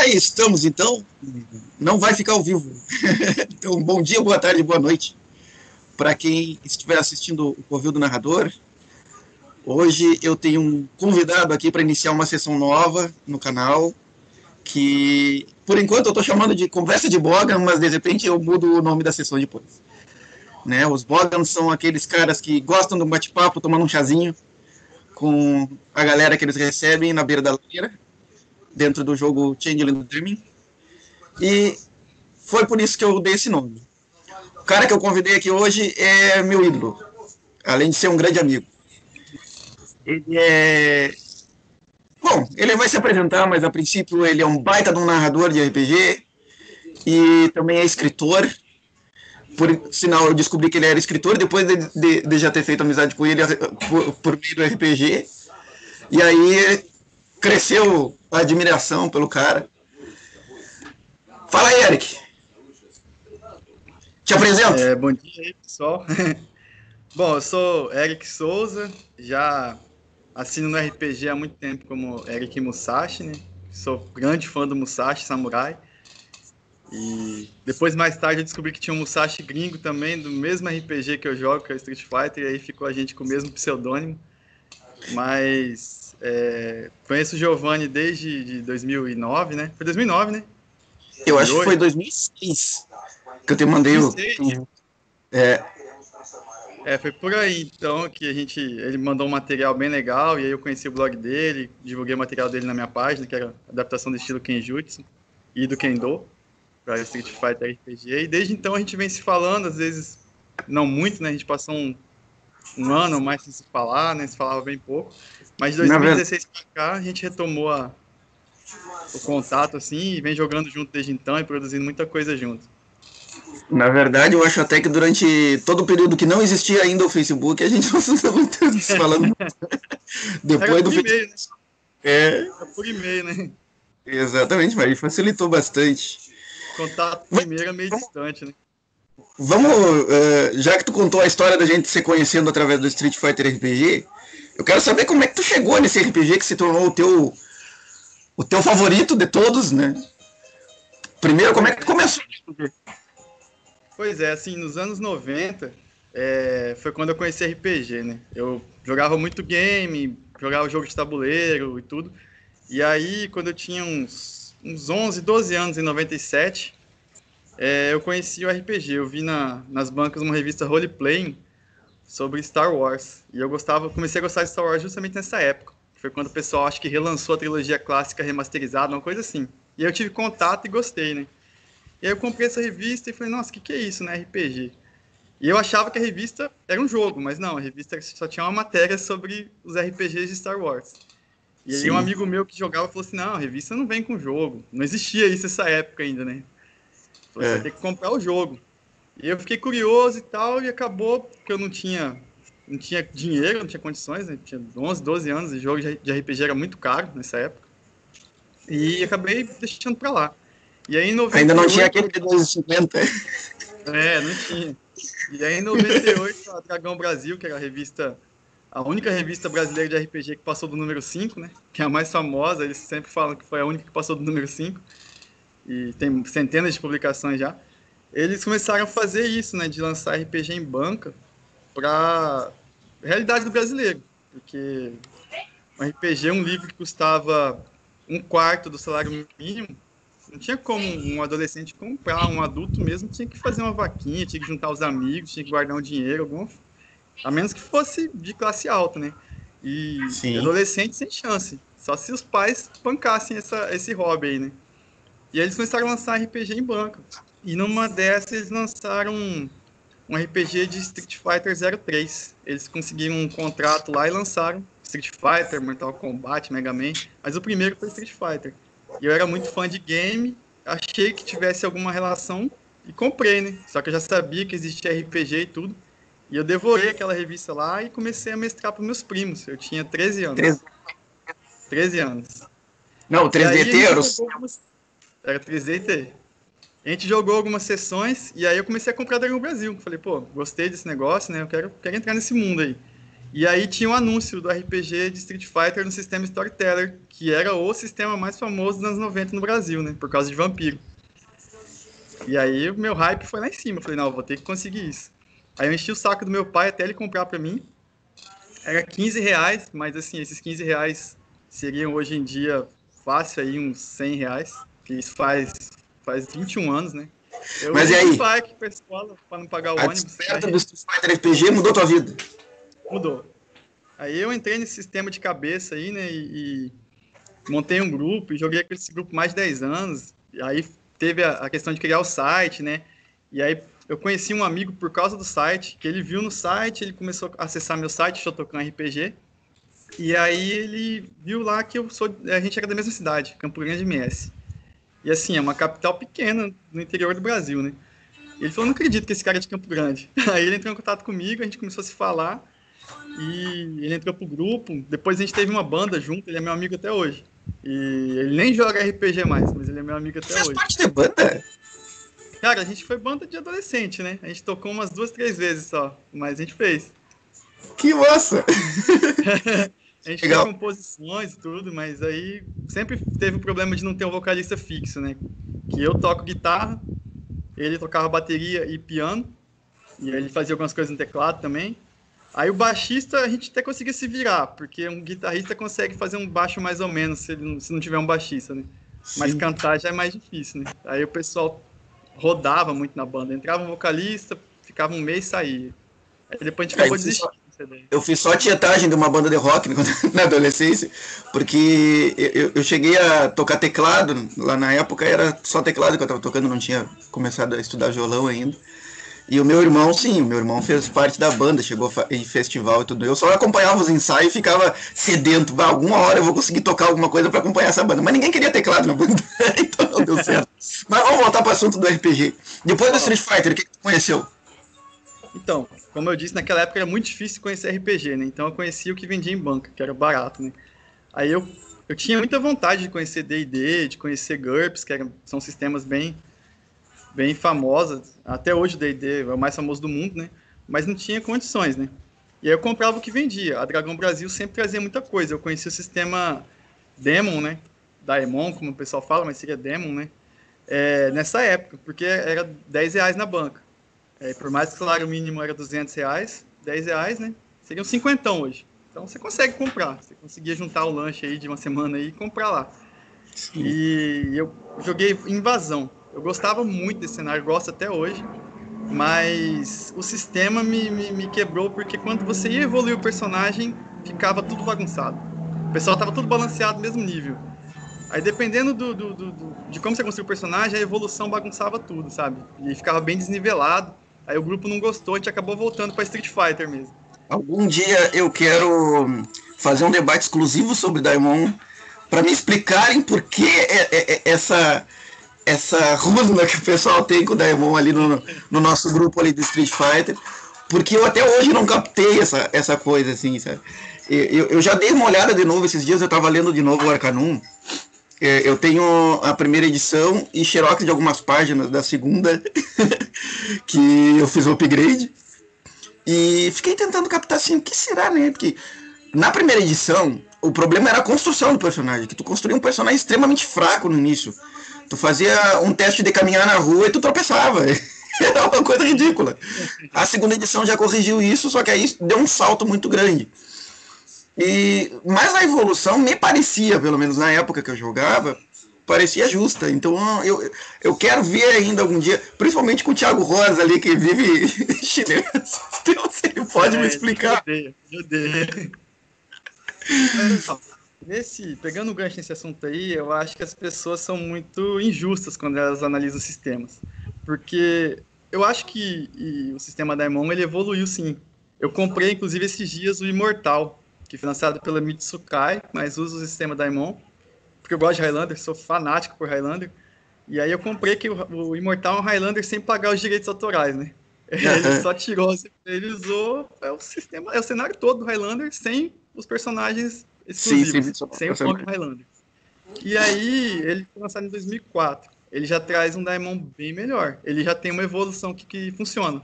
Aí estamos, então. Não vai ficar ao vivo. Então, bom dia, boa tarde, boa noite. Para quem estiver assistindo o Covil do Narrador, hoje eu tenho um convidado aqui para iniciar uma sessão nova no canal, que por enquanto eu estou chamando de Conversa de Bogan, mas de repente eu mudo o nome da sessão depois. Né? Os Bogans são aqueles caras que gostam de um bate-papo, tomando um chazinho com a galera que eles recebem na beira da lareira, dentro do jogo Changeling Dreaming. E foi por isso que eu dei esse nome. O cara que eu convidei aqui hoje é meu ídolo, além de ser um grande amigo. Ele é... Bom, ele vai se apresentar, mas a princípio ele é um baita de um narrador de RPG e também é escritor. Por sinal, eu descobri que ele era escritor depois de já ter feito amizade com ele por meio do RPG. E aí cresceu a admiração pelo cara. Fala aí, Eric. Te apresento. Bom dia aí, pessoal. Bom, eu sou Eric Souza, já assino no RPG há muito tempo como Eric Musashi, né? Sou grande fã do Musashi Samurai. E depois, mais tarde, eu descobri que tinha um Musashi gringo também, do mesmo RPG que eu jogo, que é o Street Fighter, e aí ficou a gente com o mesmo pseudônimo. Mas conheço o Giovanni desde 2009, né? Foi 2009, né? Eu acho que foi 2006 que eu te mandei o... foi por aí, então, que ele mandou um material bem legal, e aí eu conheci o blog dele, divulguei o material dele na minha página, que era adaptação do estilo Kenjutsu e do Kendo, para Street Fighter RPG, e desde então a gente vem se falando, às vezes não muito, né, a gente passou um ano ou mais sem se falar, né, se falava bem pouco, mas de 2016 para cá a gente retomou o contato, assim, e vem jogando junto desde então e produzindo muita coisa junto. Na verdade, eu acho até que durante todo o período que não existia ainda o Facebook, a gente não estava se falando depois era do por e-mail, né? Era por e-mail, né? Exatamente, mas facilitou bastante. Contato primeiro é meio distante, né? Vamos, já que tu contou a história da gente se conhecendo através do Street Fighter RPG, eu quero saber como é que tu chegou nesse RPG que se tornou o teu favorito de todos, né? Primeiro, como é que tu começou? Pois é, assim, nos anos 90, foi quando eu conheci RPG, né? Eu jogava muito game, jogava jogo de tabuleiro e tudo. E aí, quando eu tinha uns 11, 12 anos, em 97, eu conheci o RPG. Eu vi nas bancas uma revista Role Playing sobre Star Wars. E eu comecei a gostar de Star Wars justamente nessa época. Foi quando o pessoal, acho que relançou a trilogia clássica remasterizada, uma coisa assim. E aí eu tive contato e gostei, né? E aí eu comprei essa revista e falei, nossa, o que é isso, né, RPG? E eu achava que a revista era um jogo, mas não, a revista só tinha uma matéria sobre os RPGs de Star Wars. E aí um amigo meu que jogava falou assim, não, a revista não vem com jogo. Não existia isso nessa época ainda, né? Falou, você vai ter que comprar o jogo. E eu fiquei curioso e tal, e acabou que eu não tinha dinheiro, não tinha condições, né? Tinha 11, 12 anos, e jogo de RPG era muito caro nessa época. E acabei deixando pra lá. E aí, em 98, ainda não tinha aquele de 250. Não tinha. E aí, em 98, a Dragão Brasil, que era a única revista brasileira de RPG que passou do número 5, né? Que é a mais famosa, eles sempre falam que foi a única que passou do número 5. E tem centenas de publicações já. Eles começaram a fazer isso, né? De lançar RPG em banca para realidade do brasileiro. Porque um RPG, um livro que custava 1/4 do salário mínimo, não tinha como um adolescente comprar, um adulto mesmo tinha que fazer uma vaquinha, tinha que juntar os amigos, tinha que guardar um dinheiro, a menos que fosse de classe alta, né? E adolescente sem chance, só se os pais pancassem esse hobby aí, né? E aí eles começaram a lançar RPG em banca. E numa dessas eles lançaram um RPG de Street Fighter 03. Eles conseguiram um contrato lá e lançaram Street Fighter, Mortal Kombat, Mega Man, mas o primeiro foi Street Fighter. E eu era muito fã de game, achei que tivesse alguma relação e comprei, né? Só que eu já sabia que existia RPG e tudo. E eu devorei aquela revista lá e comecei a mestrar para meus primos. Eu tinha 13 anos. 13 anos. Não, 3DT era 3DT. A gente jogou algumas sessões e aí eu comecei a comprar Dragão Brasil. Falei, pô, gostei desse negócio, né? Eu quero entrar nesse mundo aí. E aí tinha um anúncio do RPG de Street Fighter no sistema Storyteller, que era o sistema mais famoso dos anos 90 no Brasil, né? Por causa de vampiro. E aí o meu hype foi lá em cima. Eu falei, não, eu vou ter que conseguir isso. Aí eu enchi o saco do meu pai até ele comprar pra mim. Era R$ 15, mas assim, esses R$ 15 seriam hoje em dia fácil aí uns R$ 100, que isso faz 21 anos, né? Eu Mas e ia aí? de bike pra escola pra não pagar o A ônibus. descoberta do Street Fighter RPG mudou tua vida? Mudou. Aí eu entrei nesse sistema de cabeça aí, né? E montei um grupo e joguei com esse grupo mais de 10 anos. E aí teve a questão de criar o site, né? E aí eu conheci um amigo por causa do site, que ele viu no site, ele começou a acessar meu site, Shotokan RPG. E aí ele viu lá que a gente era da mesma cidade, Campo Grande, MS. E assim, é uma capital pequena no interior do Brasil, né? E ele falou, não acredito que esse cara é de Campo Grande. Aí ele entrou em contato comigo, a gente começou a se falar. E ele entrou pro grupo. Depois a gente teve uma banda junto, ele é meu amigo até hoje. E ele nem joga RPG mais, mas ele é meu amigo até Faz hoje. parte de banda? Cara, a gente foi banda de adolescente, né? A gente tocou umas 2, 3 vezes só, mas a gente fez. Que massa! A gente Legal. fez composições e tudo, mas aí sempre teve o problema de não ter um vocalista fixo, né? Que eu toco guitarra, ele tocava bateria e piano, e ele fazia algumas coisas no teclado também. Aí o baixista a gente até conseguia se virar, porque um guitarrista consegue fazer um baixo mais ou menos se não tiver um baixista, né? Mas Sim. cantar já é mais difícil, né? Aí o pessoal rodava muito na banda. Entrava um vocalista, ficava um mês e saía. Aí depois a gente acabou desistindo. Eu fiz só tietagem de uma banda de rock na adolescência, porque eu cheguei a tocar teclado, lá na época era só teclado que eu estava tocando, não tinha começado a estudar violão ainda. E o meu irmão, sim, o meu irmão fez parte da banda, chegou em festival e tudo. Eu só acompanhava os ensaios e ficava sedento. Alguma hora eu vou conseguir tocar alguma coisa para acompanhar essa banda. Mas ninguém queria teclado na banda, então não deu certo. Mas vamos voltar para o assunto do RPG. Depois do Street Fighter, o que tu conheceu? Então, como eu disse, naquela época era muito difícil conhecer RPG, né? Então eu conhecia o que vendia em banca, que era barato, né? Aí eu tinha muita vontade de conhecer D&D, de conhecer GURPS, são sistemas bem famosos. Até hoje o D&D é o mais famoso do mundo, né? Mas não tinha condições, né? E aí eu comprava o que vendia. A Dragão Brasil sempre trazia muita coisa. Eu conhecia o sistema Demon, né? Daemon, como o pessoal fala, mas seria Demon, né? Nessa época, porque era R$ 10 na banca. Por mais que o salário mínimo era R$200, R$10, né? Seriam 50 hoje. Então você consegue comprar. Você conseguia juntar o lanche aí de uma semana aí e comprar lá. Sim. E eu joguei Invasão. Eu gostava muito desse cenário, gosto até hoje. Mas o sistema me quebrou, porque quando você ia evoluir o personagem, ficava tudo bagunçado. O pessoal tava tudo balanceado no mesmo nível. Aí dependendo de como você construiu o personagem, a evolução bagunçava tudo, sabe? E ficava bem desnivelado. Aí o grupo não gostou, a gente acabou voltando para Street Fighter mesmo. Algum dia eu quero fazer um debate exclusivo sobre Daemon para me explicarem por que essa rusga que o pessoal tem com o Daemon ali no nosso grupo ali do Street Fighter, porque eu até hoje não captei essa coisa assim, sabe? Eu já dei uma olhada de novo esses dias, eu estava lendo de novo o Arcanum. Eu tenho a primeira edição e xerox de algumas páginas da segunda que eu fiz o upgrade e fiquei tentando captar assim, o que será, né? Porque na primeira edição o problema era a construção do personagem, que tu construía um personagem extremamente fraco no início. Tu fazia um teste de caminhar na rua e tu tropeçava. Era uma coisa ridícula. A segunda edição já corrigiu isso, só que aí deu um salto muito grande. Mas a evolução me parecia, pelo menos na época que eu jogava, parecia justa. Então eu quero ver ainda algum dia, principalmente com o Thiago Rosa ali, que vive chinês. Ele pode me explicar. Eu odeio. Pegando o gancho nesse assunto aí, eu acho que as pessoas são muito injustas quando elas analisam sistemas. Porque eu acho que o sistema Daemon, ele evoluiu sim. Eu comprei, inclusive, esses dias o Imortal, que foi lançado pela Mitsukai, mas uso o sistema Daemon, porque eu gosto de Highlander, sou fanático por Highlander. E aí eu comprei que o Imortal é um Highlander sem pagar os direitos autorais, né? Ele só tirou, ele usou o cenário todo do Highlander sem os personagens exclusivos, sem o nome Highlander. E aí, ele foi lançado em 2004. Ele já traz um Daemon bem melhor. Ele já tem uma evolução que funciona.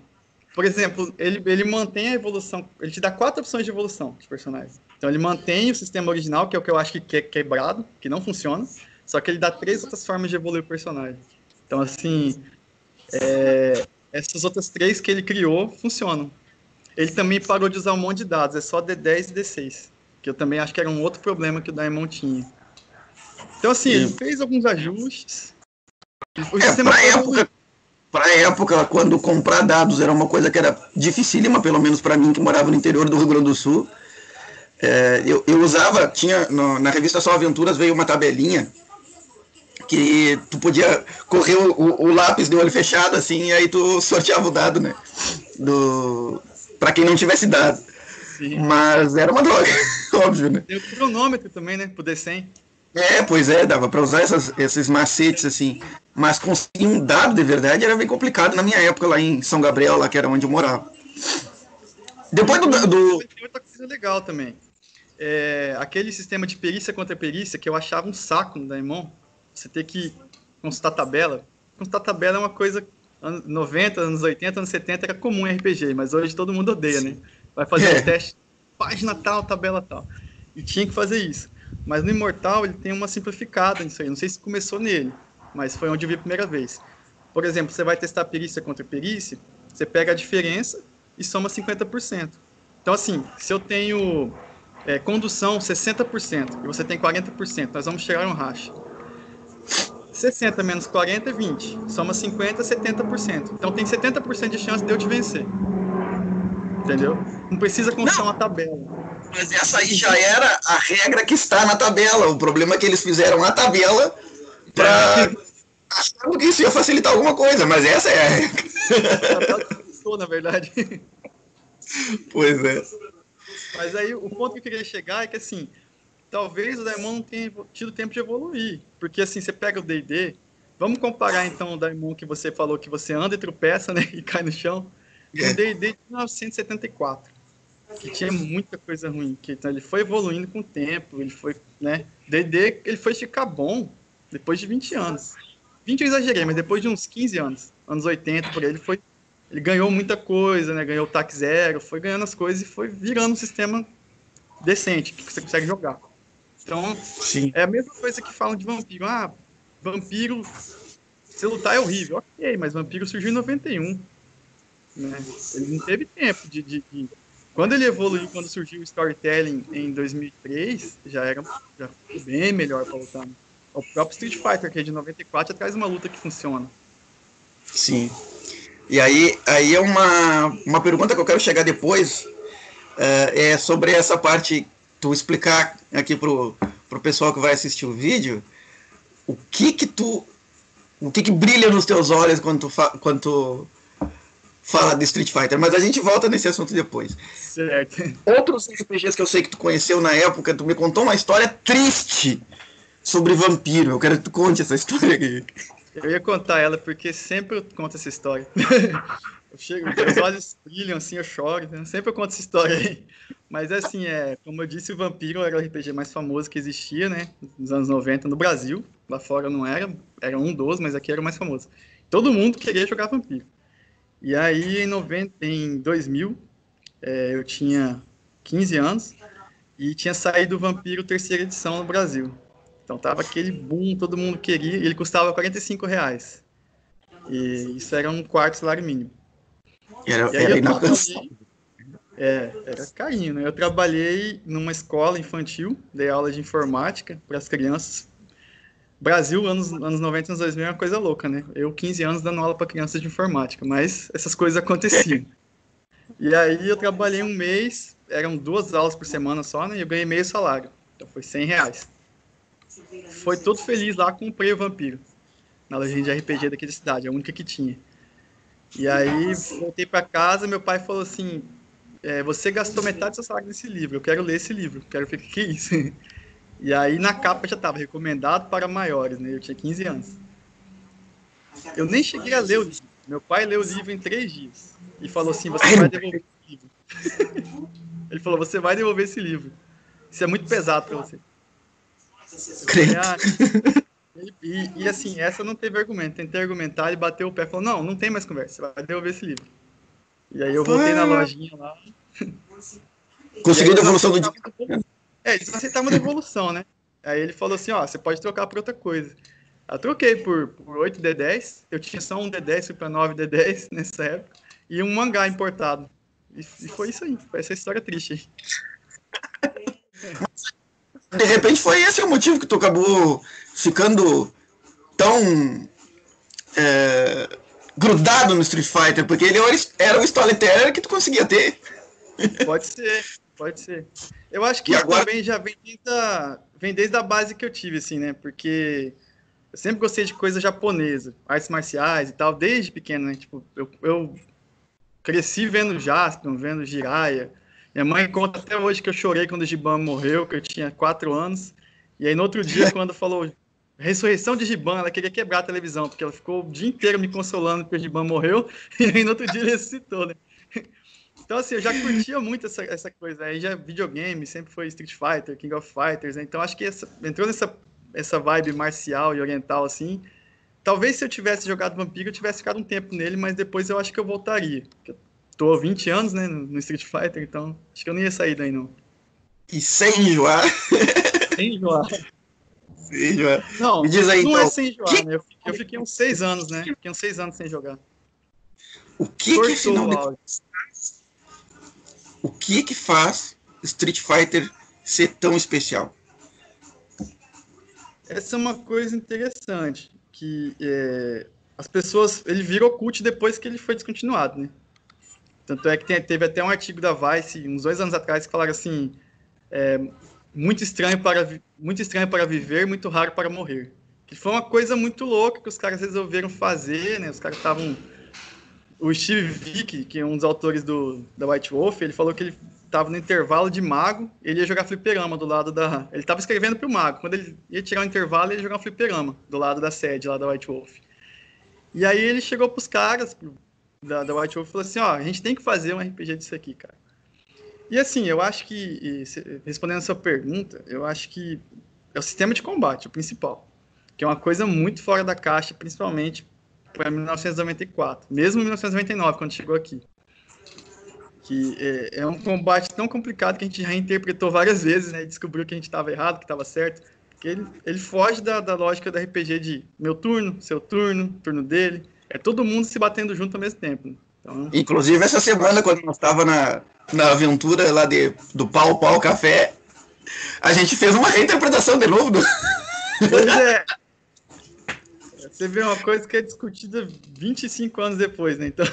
Por exemplo, ele mantém a evolução, ele te dá 4 opções de evolução de personagens. Então ele mantém o sistema original, que é o que eu acho que é quebrado, que não funciona, só que ele dá 3 outras formas de evoluir o personagem. Então, assim, essas outras 3 que ele criou funcionam. Ele também parou de usar um monte de dados, é só D10 e D6, que eu também acho que era um outro problema que o Daemon tinha. Então, assim, ele fez alguns ajustes. O sistema Para a época, quando comprar dados era uma coisa que era dificílima, pelo menos para mim, que morava no interior do Rio Grande do Sul. Eu usava, na revista Só Aventuras veio uma tabelinha que tu podia correr o lápis de olho fechado, assim, e aí tu sorteava o dado, né? Para quem não tivesse dado. Sim. Mas era uma droga, óbvio, né? Tem o cronômetro também, né? Pro D100. Pois dava para usar esses macetes, assim. Mas conseguir um dado de verdade era bem complicado na minha época, lá em São Gabriel, lá que era onde eu morava. Depois Tem outra coisa legal também. Aquele sistema de perícia contra perícia que eu achava um saco no Daemon. Você ter que consultar tabela. Consultar tabela é uma coisa... Anos 90, anos 80, anos 70 era comum em RPG, mas hoje todo mundo odeia, né? Vai fazer um teste, página tal, tabela tal. E tinha que fazer isso. Mas no Imortal ele tem uma simplificada nisso aí. Não sei se começou nele, mas foi onde eu vi a primeira vez. Por exemplo, você vai testar perícia contra perícia, você pega a diferença e soma 50%. Então, assim, se eu tenho condução 60% e você tem 40%, nós vamos tirar um racha. 60 menos 40 é 20. Soma 50, 70%. Então tem 70% de chance de eu te vencer. Entendeu? Não precisa constar uma tabela. Mas essa aí já era a regra que está na tabela. O problema é que eles fizeram a tabela para achando que isso ia facilitar alguma coisa, mas essa é a regra. A tabela começou, na verdade. Pois é. Mas aí o ponto que eu queria chegar é que assim, talvez o Daemon não tenha tido tempo de evoluir. Porque assim, você pega o D&D, vamos comparar então o Daemon que você falou que você anda e tropeça, né, e cai no chão, com o D&D de 1974, que tinha muita coisa ruim, que então, ele foi evoluindo com o tempo, ele foi, né, D&D, ele foi ficar bom depois de 20 anos. 20 eu exagerei, mas depois de uns 15 anos, anos 80, por aí, ele ganhou muita coisa, né, ganhou o TAC 0, foi ganhando as coisas e foi virando um sistema decente, que você consegue jogar. Então, sim, é a mesma coisa que falam de vampiro. Ah, vampiro, se lutar é horrível. Ok, mas vampiro surgiu em 91. Né? Ele não teve tempo de... Quando ele evoluiu, quando surgiu o storytelling em 2003, já foi bem melhor para lutar. O próprio Street Fighter, que é de 94, já traz uma luta que funciona. Sim. E aí é uma pergunta que eu quero chegar depois, é sobre essa parte, tu explicar aqui pro pessoal que vai assistir o vídeo, o que que brilha nos teus olhos quando tu fala de Street Fighter, mas a gente volta nesse assunto depois. Certo. Outros RPGs que eu sei que tu conheceu na época, tu me contou uma história triste sobre vampiro. Eu quero que tu conte essa história aqui. Eu ia contar ela porque sempre eu conto essa história. Eu chego, meus olhos brilham assim, eu choro, né? Sempre eu conto essa história aí. Mas assim, como eu disse, o Vampiro era o RPG mais famoso que existia, né? Nos anos 90 no Brasil. Lá fora não era, era um dos, mas aqui era o mais famoso. Todo mundo queria jogar Vampiro. E aí, em 2000, eu tinha 15 anos e tinha saído o Vampiro terceira edição no Brasil. Então tava aquele boom, todo mundo queria, e ele custava R$45. E isso era um quarto salário mínimo. Era inalcançável. Era carinho, né? Eu trabalhei numa escola infantil, dei aula de informática para as crianças. Brasil, anos 90 e anos 2000 é uma coisa louca, né? Eu, 15 anos, dando aula para crianças de informática, mas essas coisas aconteciam. E aí eu trabalhei um mês, eram 2 aulas por semana só, né? E eu ganhei meio salário, então foi R$100. Foi todo feliz lá, comprei o Vampiro, na lojinha de RPG daquela cidade, a única que tinha. E aí voltei para casa, meu pai falou assim, você gastou metade do seu salário nesse livro, eu quero ler esse livro, quero ver o que é isso. E aí na capa já estava recomendado para maiores, né? Eu tinha 15 anos. Eu nem cheguei a ler o livro. Meu pai leu o livro em 3 dias e falou assim, você vai devolver esse livro. Ele falou, você vai devolver esse livro. Isso é muito pesado para você. E assim, essa não teve argumento. Tentei argumentar, ele bateu o pé e falou, não tem mais conversa, você vai devolver esse livro. E aí eu voltei na lojinha lá. Conseguiu a devolução do dinheiro. Eles não aceitavam a devolução, né? Aí ele falou assim, ó, você pode trocar por outra coisa. Eu troquei por 8 D10, eu tinha só um D10, fui pra 9 D10 nessa época, e um mangá importado. E foi isso aí, foi essa história triste aí. De repente foi esse o motivo que tu acabou ficando tão grudado no Street Fighter, porque ele era o storyteller que tu conseguia ter. Pode ser. Eu acho que agora também já vem desde a base que eu tive, assim, né? Porque eu sempre gostei de coisa japonesa, artes marciais e tal, desde pequeno, né? Tipo, eu cresci vendo Jaspion, vendo Jiraiya. Minha mãe conta até hoje que eu chorei quando o Giban morreu, que eu tinha 4 anos. E aí, no outro dia, quando falou ressurreição de Giban, ela queria quebrar a televisão, porque ela ficou o dia inteiro me consolando porque o Giban morreu. E aí, no outro dia, ele ressuscitou, né? Então, assim, eu já curtia muito essa coisa. Aí, já videogame, sempre foi Street Fighter, King of Fighters, né? Então, acho que entrou essa vibe marcial e oriental, assim. Talvez se eu tivesse jogado Vampiro, eu tivesse ficado um tempo nele, mas depois eu acho que eu voltaria. Eu tô há 20 anos, né, no Street Fighter, então acho que eu não ia sair daí, não. E sem enjoar. Sem enjoar. Sem enjoar. Não, me diz aí, não então, é sem enjoar, né? Eu fiquei uns 6 anos, né? Fiquei uns 6 anos sem jogar. O que que faz Street Fighter ser tão especial? Essa é uma coisa interessante, que as pessoas... Ele virou cult depois que ele foi descontinuado, né? Tanto é que teve até um artigo da Vice, uns 2 anos atrás, que falaram assim, muito estranho para viver, muito raro para morrer. Que foi uma coisa muito louca que os caras resolveram fazer, né? Os caras estavam... O Steve Vick, que é um dos autores da White Wolf, ele falou que ele estava no intervalo de mago, ele ia jogar fliperama do lado da... Ele estava escrevendo para o mago. Quando ele ia tirar o intervalo, ele ia jogar um fliperama do lado da sede lá da White Wolf. E aí ele chegou para os caras da White Wolf e falou assim, ó, a gente tem que fazer um RPG disso aqui, cara. E assim, eu acho que, respondendo a sua pergunta, eu acho que é o sistema de combate, o principal. Que é uma coisa muito fora da caixa, principalmente para 1994. Mesmo 1999, quando chegou aqui. Que é um combate tão complicado que a gente reinterpretou várias vezes, né? E descobriu que a gente estava errado, que estava certo. Porque ele foge da lógica do RPG de meu turno, seu turno, turno dele. É todo mundo se batendo junto ao mesmo tempo. Então, inclusive, essa semana, quando nós estava na aventura lá do Pau Pau Café, a gente fez uma reinterpretação de novo. Pois é. Você vê uma coisa que é discutida 25 anos depois, né? Então,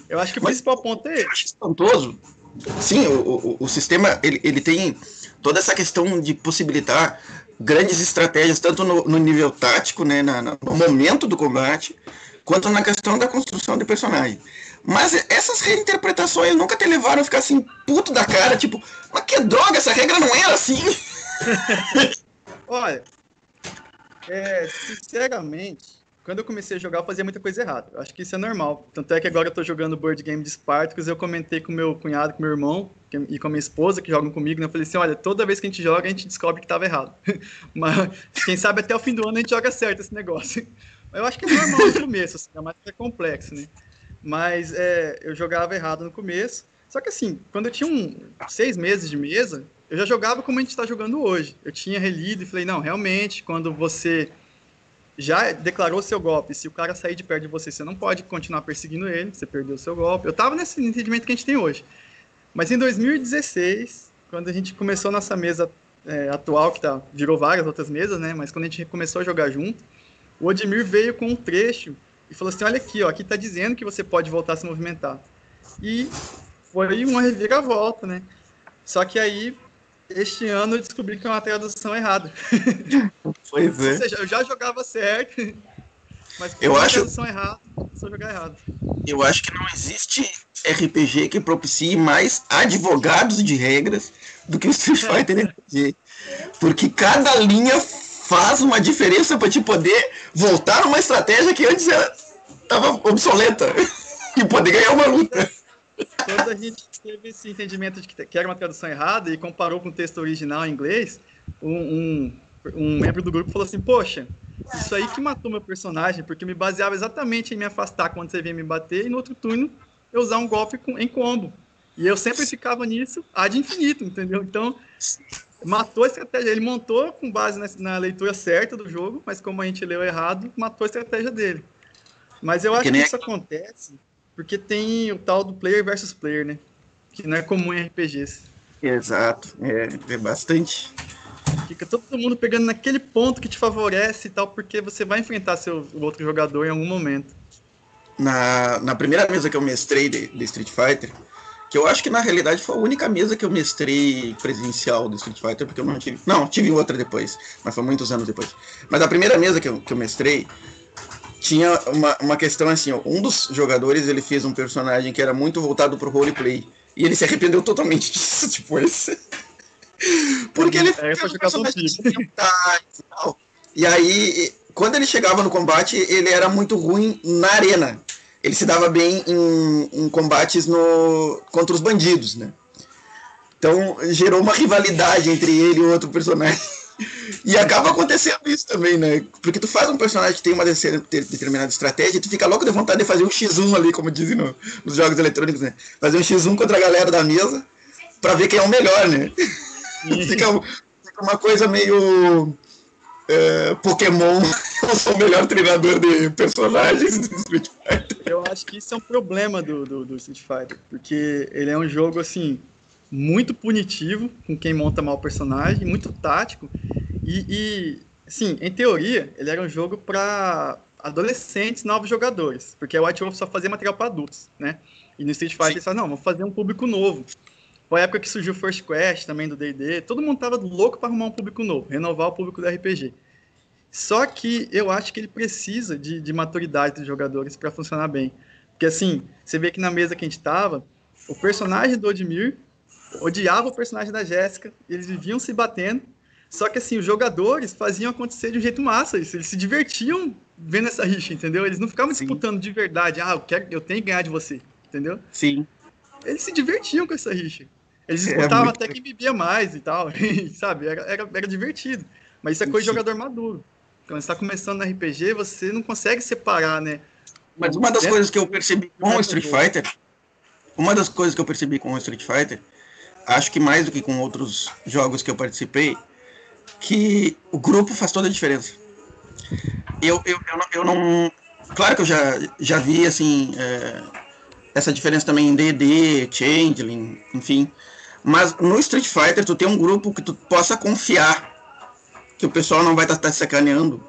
eu acho que o principal ponto é esse. Eu acho espantoso. Sim, o sistema, ele tem toda essa questão de possibilitar grandes estratégias, tanto no nível tático, né, no momento do combate, quanto na questão da construção de personagem. Mas essas reinterpretações nunca te levaram a ficar assim, puto da cara, tipo, mas que droga, essa regra não era assim. Olha, sinceramente, quando eu comecei a jogar, eu fazia muita coisa errada. Eu acho que isso é normal. Tanto é que agora eu tô jogando board game de Spartacus, eu comentei com meu cunhado, com meu irmão, e com a minha esposa, que jogam comigo, né? Eu falei assim, olha, toda vez que a gente joga, a gente descobre que tava errado. Mas, quem sabe até o fim do ano a gente joga certo esse negócio. Eu acho que é normal no começo, assim, é mais complexo, né? Mas eu jogava errado no começo. Só que assim, quando eu tinha 6 meses de mesa, eu já jogava como a gente está jogando hoje. Eu tinha relido e falei, não, realmente, quando você já declarou seu golpe, se o cara sair de perto de você, você não pode continuar perseguindo ele, você perdeu o seu golpe. Eu tava nesse entendimento que a gente tem hoje. Mas em 2016, quando a gente começou nossa mesa atual, que virou várias outras mesas, né? Mas quando a gente começou a jogar junto, o Odmir veio com um trecho e falou assim, olha aqui, ó, aqui tá dizendo que você pode voltar a se movimentar. E foi uma reviravolta, né? Só que aí, este ano, eu descobri que é uma tradução errada. Pois é. Ou seja, eu já jogava certo, mas eu uma acho tradução errada, só jogar errado. Eu acho que não existe RPG que propicie mais advogados de regras do que o Street Fighter RPG. Porque cada linha faz uma diferença para te poder voltar uma estratégia que antes estava obsoleta e poder ganhar uma luta. Quando a gente teve esse entendimento de que era uma tradução errada e comparou com o texto original em inglês, um membro do grupo falou assim, poxa, isso aí que matou meu personagem, porque eu me baseava exatamente em me afastar quando você vinha me bater, e no outro turno eu usar um golpe em combo. E eu sempre ficava nisso ad infinito, entendeu? Então, matou a estratégia. Ele montou com base na leitura certa do jogo, mas como a gente leu errado, matou a estratégia dele. Mas eu acho que isso acontece porque tem o tal do player versus player, né? Que não é comum em RPGs. Exato, é bastante. Fica todo mundo pegando naquele ponto que te favorece e tal, porque você vai enfrentar o outro jogador em algum momento. Na primeira mesa que eu mestrei de Street Fighter, que eu acho que na realidade foi a única mesa que eu mestrei presencial do Street Fighter, porque eu não tive... Não, tive outra depois, mas foi muitos anos depois. Mas a primeira mesa que eu mestrei, tinha uma questão assim, ó, um dos jogadores, ele fez um personagem que era muito voltado pro roleplay, e ele se arrependeu totalmente disso depois. Porque ele fez um personagem e tal. E aí, quando ele chegava no combate, ele era muito ruim na arena. Ele se dava bem em combates contra os bandidos, né? Então, gerou uma rivalidade entre ele e o outro personagem. E acaba acontecendo isso também, né? Porque tu faz um personagem que tem uma determinada estratégia e tu fica louco de vontade de fazer um X1 ali, como dizem nos jogos eletrônicos, né? Fazer um X1 contra a galera da mesa pra ver quem é o melhor, né? Fica uma coisa meio... Pokémon, eu sou o melhor treinador de personagens do Street Fighter. Eu acho que isso é um problema do Street Fighter, porque ele é um jogo, assim, muito punitivo com quem monta mal o personagem, muito tático, e assim, em teoria, ele era um jogo para adolescentes, novos jogadores, porque o White Wolf só fazia material para adultos, né? E no Street Fighter eles falaram, não, vamos fazer um público novo. Foi a época que surgiu o First Quest também do D&D, todo mundo tava louco para arrumar um público novo, renovar o público do RPG. Só que eu acho que ele precisa de maturidade dos jogadores para funcionar bem. Porque assim, você vê que na mesa que a gente tava, o personagem do Odmir odiava o personagem da Jéssica, eles viviam se batendo, só que assim, os jogadores faziam acontecer de um jeito massa, eles se divertiam vendo essa rixa, entendeu? Eles não ficavam disputando de verdade, eu tenho que ganhar de você, entendeu? Sim. Eles se divertiam com essa rixa. Eles disputavam até quem bebia mais e tal, sabe? Era divertido. Mas isso é coisa de jogador maduro. Quando você está começando no RPG, você não consegue separar, né? Mas uma das coisas que eu percebi com o Street Fighter, acho que mais do que com outros jogos que eu participei, que o grupo faz toda a diferença. Eu não... Claro que eu já vi, assim, essa diferença também em D&D, Changeling, enfim. Mas no Street Fighter, tu tem um grupo que tu possa confiar que o pessoal não vai estar te sacaneando,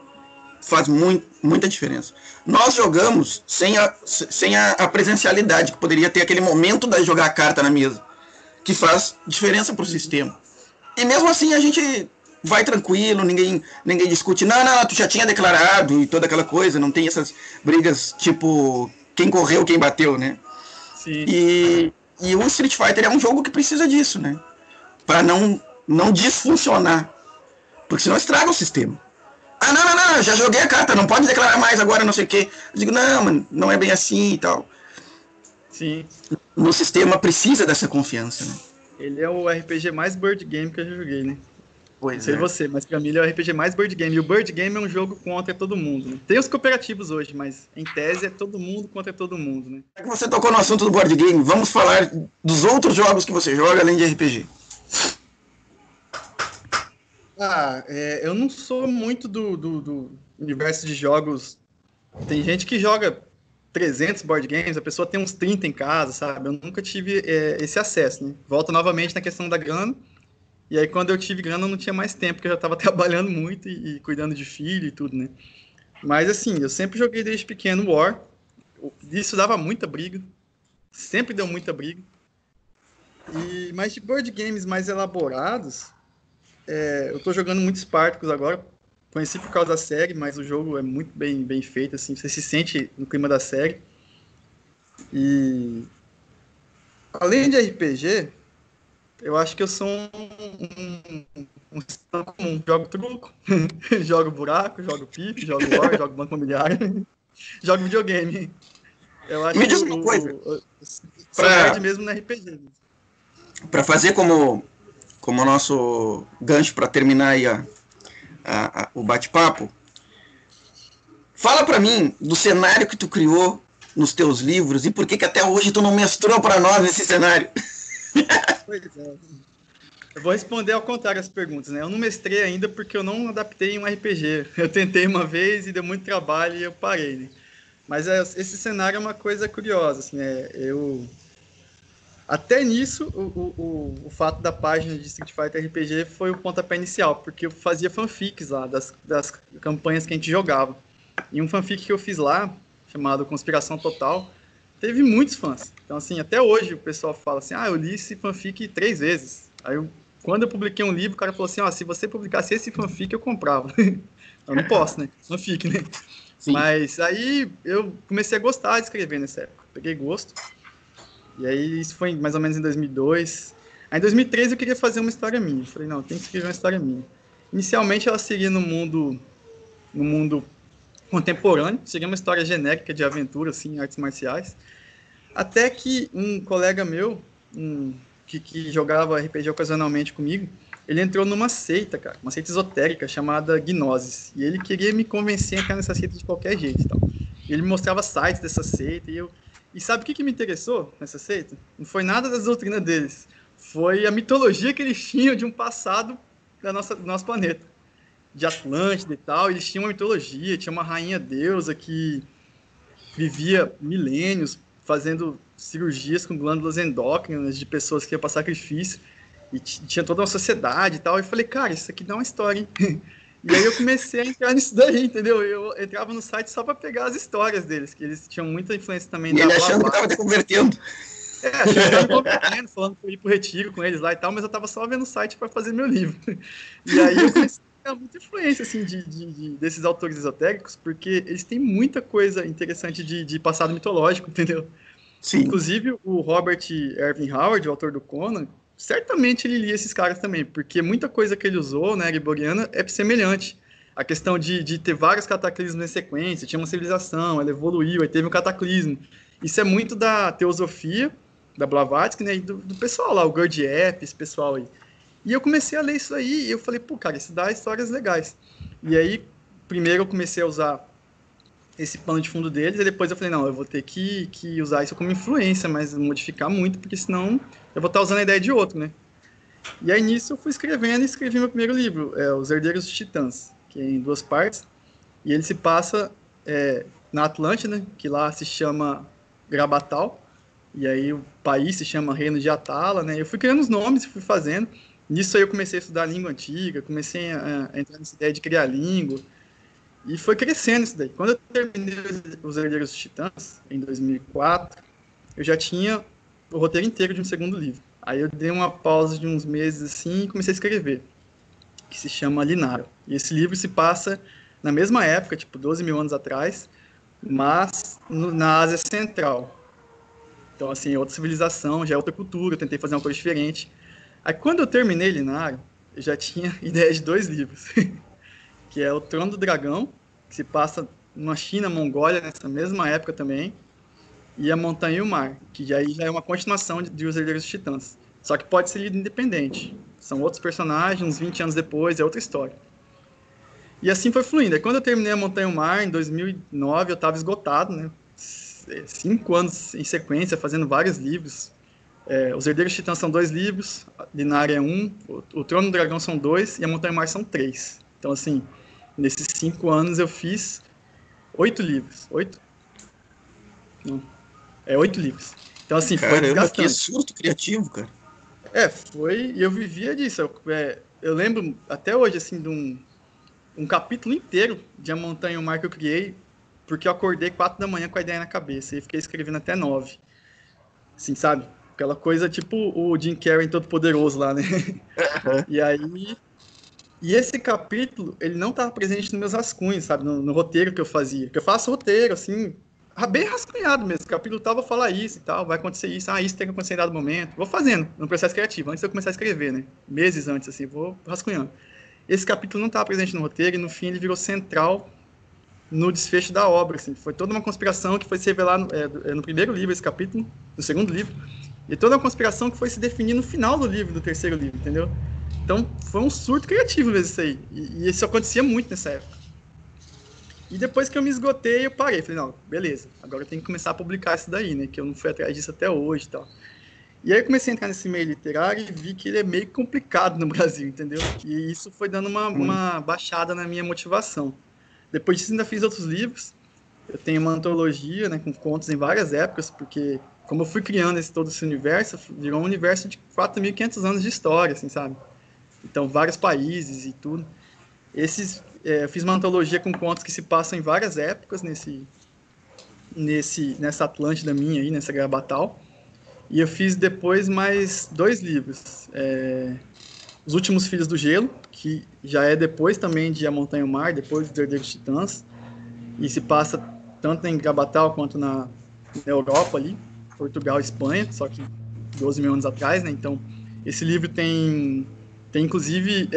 faz muita diferença. Nós jogamos sem a presencialidade, que poderia ter aquele momento de jogar a carta na mesa, que faz diferença pro sistema. E mesmo assim a gente vai tranquilo, ninguém discute, não, tu já tinha declarado e toda aquela coisa, não tem essas brigas tipo quem correu, quem bateu, né? Sim. E o Street Fighter é um jogo que precisa disso, né? Pra não disfuncionar. Porque senão estraga o sistema. Ah, não, já joguei a carta, não pode declarar mais agora, não sei o quê. Eu digo, não, mano, não é bem assim e tal. Sim. No sistema precisa dessa confiança, né? Ele é o RPG mais board game que eu já joguei, né? Pois não sei você, mas pra mim ele é o RPG mais board game. E o board game é um jogo contra todo mundo, né? Tem os cooperativos hoje, mas em tese é todo mundo contra todo mundo, né? Já que você tocou no assunto do board game, vamos falar dos outros jogos que você joga além de RPG. Eu não sou muito do universo de jogos. Tem gente que joga 300 board games, a pessoa tem uns 30 em casa, sabe? Eu nunca tive esse acesso, né? Volto novamente na questão da grana. E aí, quando eu tive grana, eu não tinha mais tempo, porque eu já estava trabalhando muito e cuidando de filho e tudo, né? Mas, assim, eu sempre joguei desde pequeno War. Isso dava muita briga. Sempre deu muita briga. Mas de board games mais elaborados... eu tô jogando muito Spartacus agora, conheci por causa da série, mas o jogo é muito bem feito, assim, você se sente no clima da série. E além de RPG, eu acho que eu sou um cidadão comum. Jogo truco, jogo buraco, jogo pife, jogo war, jogo banco imobiliário, jogo videogame. Eu acho Me diz uma coisa. Sou nerd mesmo no RPG. Para fazer como o nosso gancho para terminar aí o bate-papo, fala para mim do cenário que tu criou nos teus livros e por que até hoje tu não mestrou para nós esse cenário? Pois é. Eu vou responder ao contrário as perguntas, né? Eu não mestrei ainda porque eu não adaptei um RPG. Eu tentei uma vez e deu muito trabalho e eu parei, né? Mas esse cenário é uma coisa curiosa, assim, até nisso, o fato da página de Street Fighter RPG foi o pontapé inicial, porque eu fazia fanfics lá, das campanhas que a gente jogava. E um fanfic que eu fiz lá, chamado Conspiração Total, teve muitos fãs. Então, assim, até hoje o pessoal fala assim, eu li esse fanfic 3 vezes. Aí, quando eu publiquei um livro, o cara falou assim, se você publicasse esse fanfic, eu comprava. Eu não posso, né? Fanfic, né? Sim. Mas aí eu comecei a gostar de escrever nessa época. Peguei gosto. E aí isso foi mais ou menos em 2002. Aí em 2003 eu queria fazer uma história minha. Eu falei, não, tem que escrever uma história minha. Inicialmente ela seria no mundo contemporâneo, seria uma história genérica de aventura, assim, artes marciais. Até que um colega meu, que jogava RPG ocasionalmente comigo, ele entrou numa seita, cara, uma seita esotérica chamada Gnosis. E ele queria me convencer a entrar nessa seita de qualquer jeito. Então. Ele me mostrava sites dessa seita e sabe o que me interessou nessa seita? Não foi nada das doutrinas deles. Foi a mitologia que eles tinham de um passado do nosso planeta. De Atlântida e tal. Eles tinham uma mitologia, tinha uma rainha deusa que vivia milênios fazendo cirurgias com glândulas endócrinas de pessoas que iam para sacrifício. E tinha toda uma sociedade e tal. E eu falei, cara, isso aqui dá uma história, hein? E aí eu comecei a entrar nisso daí, entendeu? Eu entrava no site só para pegar as histórias deles, que eles tinham muita influência também. E ele achando que estava te convertendo. Achando que estava me convertendo, falando que eu ia pro retiro com eles lá e tal, mas eu estava só vendo o site para fazer meu livro. E aí eu comecei a ter muita influência, assim, desses autores esotéricos, porque eles têm muita coisa interessante de passado mitológico, entendeu? Sim. Inclusive, o Robert Irving Howard, o autor do Conan, certamente ele lia esses caras também, porque muita coisa que ele usou na era iboriana é semelhante. A questão de ter vários cataclismos em sequência, tinha uma civilização, ela evoluiu, aí teve um cataclismo. Isso é muito da teosofia, da Blavatsky, né, e do pessoal lá, o Gurdjieff, esse pessoal aí. E eu comecei a ler isso aí, e eu falei, cara, isso dá histórias legais. E aí, primeiro eu comecei a usar esse pano de fundo deles, e depois eu falei, não, eu vou ter que usar isso como influência, mas modificar muito, porque senão eu vou estar usando a ideia de outro, né? E aí nisso eu fui escrevendo e escrevi meu primeiro livro, Os Herdeiros dos Titãs, que é em 2 partes, e ele se passa na Atlântida, que lá se chama Grabatal, e aí o país se chama Reino de Atala, né? Eu fui criando os nomes e fui fazendo. Nisso aí eu comecei a estudar língua antiga, comecei a entrar nessa ideia de criar língua, e foi crescendo isso daí. Quando eu terminei Os Herdeiros dos Titãs, em 2004, eu já tinha o roteiro inteiro de um segundo livro. Aí eu dei uma pausa de uns meses assim e comecei a escrever, que se chama Linaro. E esse livro se passa na mesma época, tipo 12 mil anos atrás, mas na Ásia Central. Então, assim, é outra civilização, já é outra cultura, eu tentei fazer uma coisa diferente. Aí quando eu terminei Linaro, eu já tinha ideia de 2 livros. Que é o Trono do Dragão, que se passa na China, Mongólia, nessa mesma época também, e a Montanha e o Mar, que já é uma continuação de Os Herdeiros dos Titãs. Só que pode ser lido independente. São outros personagens, uns 20 anos depois, é outra história. E assim foi fluindo. Aí quando eu terminei a Montanha e o Mar, em 2009, eu estava esgotado, né? 5 anos em sequência, fazendo vários livros. Os Herdeiros dos Titãs são 2 livros, Linaro é 1, o Trono do Dragão são 2 e a Montanha e o Mar são 3. Então, assim, nesses 5 anos eu fiz 8 livros. 8? Não. 8 livros. Então, assim, foi desgastante. Que surto criativo, cara. Foi. E eu vivia disso. Eu lembro até hoje, assim, de um capítulo inteiro de A Montanha e o Mar que eu criei, porque eu acordei 4 da manhã com a ideia na cabeça e fiquei escrevendo até 9. Assim, sabe? Aquela coisa tipo o Jim Carrey Todo Poderoso lá, né? E aí... E esse capítulo, ele não estava presente nos meus rascunhos, sabe? No roteiro que eu fazia. Porque eu faço roteiro, assim, bem rascunhado mesmo. O capítulo tal, vou falar isso e tal, vai acontecer isso. Isso tem que acontecer em dado momento. Vou fazendo, no processo criativo, antes de eu começar a escrever, né? Meses antes, assim, vou rascunhando. Esse capítulo não estava presente no roteiro e, no fim, ele virou central no desfecho da obra, assim. Foi toda uma conspiração que foi se revelar no primeiro livro, esse capítulo, no segundo livro. E toda uma conspiração que foi se definir no final do livro, do terceiro livro, entendeu? Então, foi um surto criativo mesmo isso aí. E isso acontecia muito nessa época. E depois que eu me esgotei, eu parei. Falei, não, beleza, agora eu tenho que começar a publicar isso daí, né? Que eu não fui atrás disso até hoje e tal. E aí eu comecei a entrar nesse meio literário e vi que ele é meio complicado no Brasil, entendeu? E isso foi dando uma baixada na minha motivação. Depois disso, ainda fiz outros livros. Eu tenho uma antologia, né, com contos em várias épocas, porque como eu fui criando todo esse universo, virou um universo de 4.500 anos de história, assim, sabe? Então, vários países e tudo. Eu fiz uma antologia com contos que se passam em várias épocas nessa Atlântida minha aí, nessa Gravatal. E eu fiz depois mais 2 livros. Os Últimos Filhos do Gelo, que já é depois também de A Montanha e o Mar, depois dos Herdeiros Titãs. E se passa tanto em Gravatal quanto na Europa ali, Portugal e Espanha, só que 12 mil anos atrás, né? Então, esse livro tem inclusive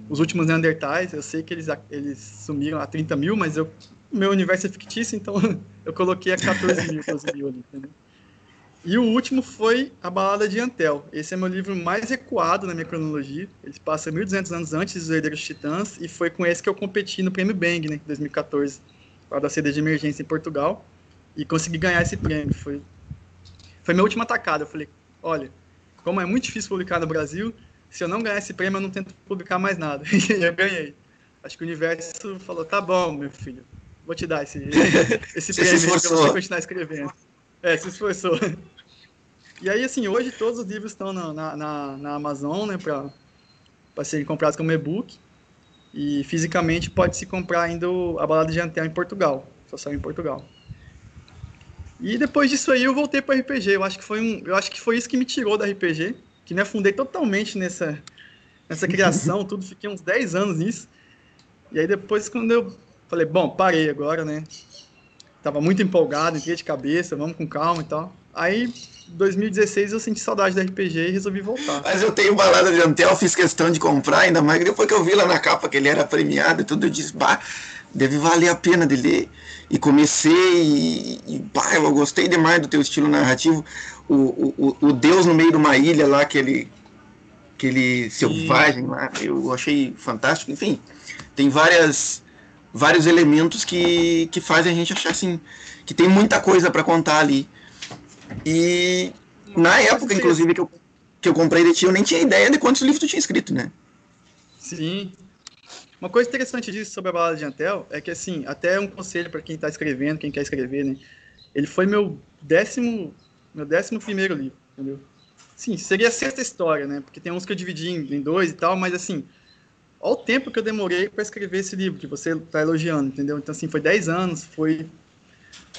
os últimos Neandertais. Eu sei que eles sumiram há 30 mil, mas o meu universo é fictício, então eu coloquei a 14 mil, 12 mil ali, entendeu? E o último foi A Balada de Antel. Esse é meu livro mais recuado na minha cronologia. Ele se passa 1.200 anos antes dos Herdeiros Titãs, e foi com esse que eu competi no Prêmio Bang, né, em 2014, para da CD de emergência em Portugal, e consegui ganhar esse prêmio. Foi minha última tacada. Eu falei, olha, como é muito difícil publicar no Brasil, se eu não ganhar esse prêmio, eu não tento publicar mais nada. E eu ganhei. Acho que o universo falou, tá bom, meu filho, vou te dar esse prêmio para você continuar escrevendo. Se esforçou. E aí, assim, hoje todos os livros estão na Amazon, né, para serem comprados como e-book. E fisicamente pode-se comprar ainda A Balada de Antel em Portugal. Só saiu em Portugal. E depois disso aí eu voltei para RPG. Eu acho que foi isso que me tirou da RPG, que me afundei totalmente nessa criação, tudo. Fiquei uns 10 anos nisso. E aí depois, quando eu falei, bom, parei agora, né? Tava muito empolgado, entrei de cabeça, vamos com calma e tal. Aí, em 2016, eu senti saudade da RPG e resolvi voltar. Mas eu tenho Balada de Antel, fiz questão de comprar, ainda mais depois que eu vi lá na capa que ele era premiado e tudo, eu disse, bah, deve valer a pena de ler. E comecei bah, eu gostei demais do teu estilo narrativo. O Deus no meio de uma ilha lá, aquele selvagem lá, eu achei fantástico. Enfim, tem vários elementos que fazem a gente achar assim, que tem muita coisa para contar ali. E na época, inclusive, que eu comprei de ti, eu nem tinha ideia de quantos livros tu tinha escrito, né? Sim. Uma coisa interessante disso sobre A Balada de Antel é que, assim, até um conselho para quem está escrevendo, quem quer escrever, né? Ele foi meu 11º livro, entendeu? Sim, seria a 6ª história, né? Porque tem uns que eu dividi em 2 e tal, mas, assim, olha o tempo que eu demorei para escrever esse livro, que você está elogiando, entendeu? Então, assim, foi 10 anos,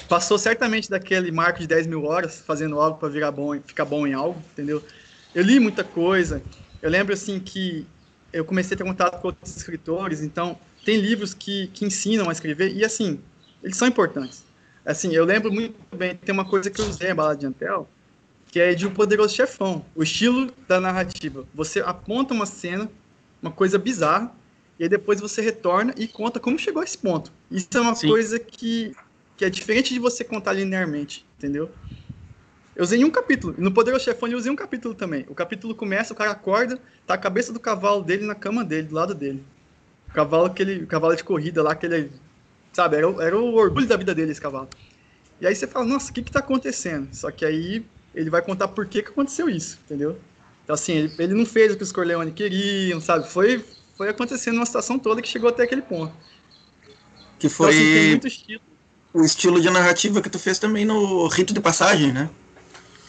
passou certamente daquele marco de 10 mil horas fazendo algo para virar bom e ficar bom em algo, entendeu? Eu li muita coisa. Eu lembro, assim, que eu comecei a ter contato com outros escritores, então tem livros que ensinam a escrever e, assim, eles são importantes. Assim, eu lembro muito bem, tem uma coisa que eu usei em Balada de Antel, que é de Um Poderoso Chefão, o estilo da narrativa. Você aponta uma cena, uma coisa bizarra, e aí depois você retorna e conta como chegou a esse ponto. Isso é uma coisa que é diferente de você contar linearmente, entendeu? Eu usei um capítulo. No Poderoso Chefão eu usei um capítulo também. O capítulo começa, o cara acorda, tá a cabeça do cavalo dele na cama dele, do lado dele. O cavalo de corrida lá, sabe, era o orgulho da vida dele, esse cavalo. E aí você fala, nossa, o que tá acontecendo? Só que aí ele vai contar por que aconteceu isso, entendeu? Então, assim, ele não fez o que os Corleone queriam, sabe? Foi acontecendo uma situação toda que chegou até aquele ponto. Que foi então, assim, tem muito estilo. O estilo de narrativa que tu fez também no Rito de Passagem, né?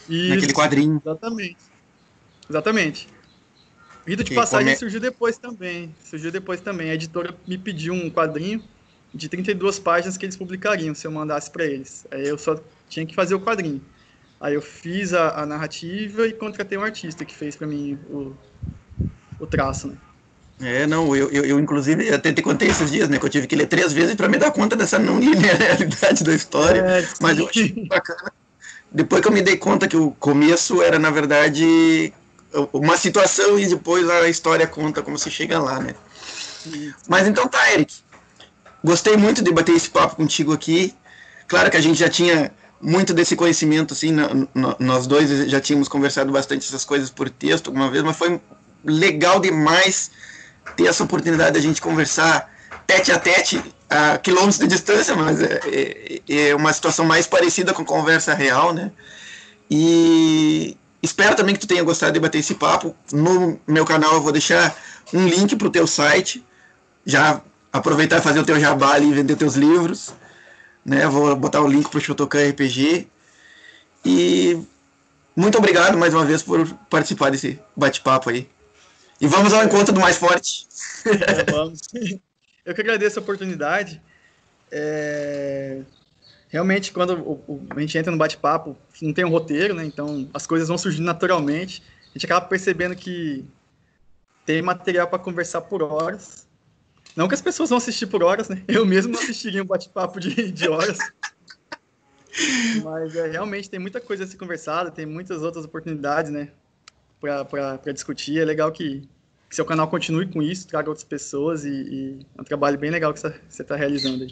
Isso, naquele quadrinho. Exatamente. Rito de Passagem surgiu depois também. A editora me pediu um quadrinho de 32 páginas que eles publicariam se eu mandasse para eles. Aí eu só tinha que fazer o quadrinho. Aí eu fiz a narrativa e contratei um artista que fez para mim o traço, né? Eu inclusive até te contei esses dias, né, que eu tive que ler 3 vezes para me dar conta dessa não linearidade da história, mas eu achei bacana. Depois que eu me dei conta que o começo era, na verdade, uma situação e depois a história conta como se chega lá, né? Mas então tá, Eric. Gostei muito de bater esse papo contigo aqui. Claro que a gente já tinha muito desse conhecimento, assim, nós dois já tínhamos conversado bastante essas coisas por texto alguma vez, mas foi legal demais ter essa oportunidade de a gente conversar tete a tete, a quilômetros de distância, mas é uma situação mais parecida com conversa real, né? E espero também que tu tenha gostado de bater esse papo. No meu canal eu vou deixar um link para o teu site, já aproveitar e fazer o teu jabá ali e vender teus livros, né? Vou botar o link para o Shotokan RPG. E muito obrigado mais uma vez por participar desse bate-papo aí. E vamos ao encontro do mais forte. Vamos. Eu que agradeço a oportunidade. Realmente, quando a gente entra no bate-papo, não tem um roteiro, né? Então as coisas vão surgindo naturalmente. A gente acaba percebendo que tem material para conversar por horas. Não que as pessoas vão assistir por horas, né? Eu mesmo não assistiria um bate-papo de horas. Mas realmente tem muita coisa a ser conversada, tem muitas outras oportunidades, né? Para discutir. É legal que seu canal continue com isso, traga outras pessoas e é um trabalho bem legal que você está realizando aí.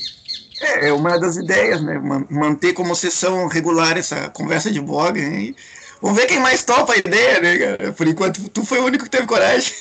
É uma das ideias, né? Manter como sessão regular essa conversa de blog. Hein? Vamos ver quem mais topa a ideia, né, cara? Por enquanto, tu foi o único que teve coragem.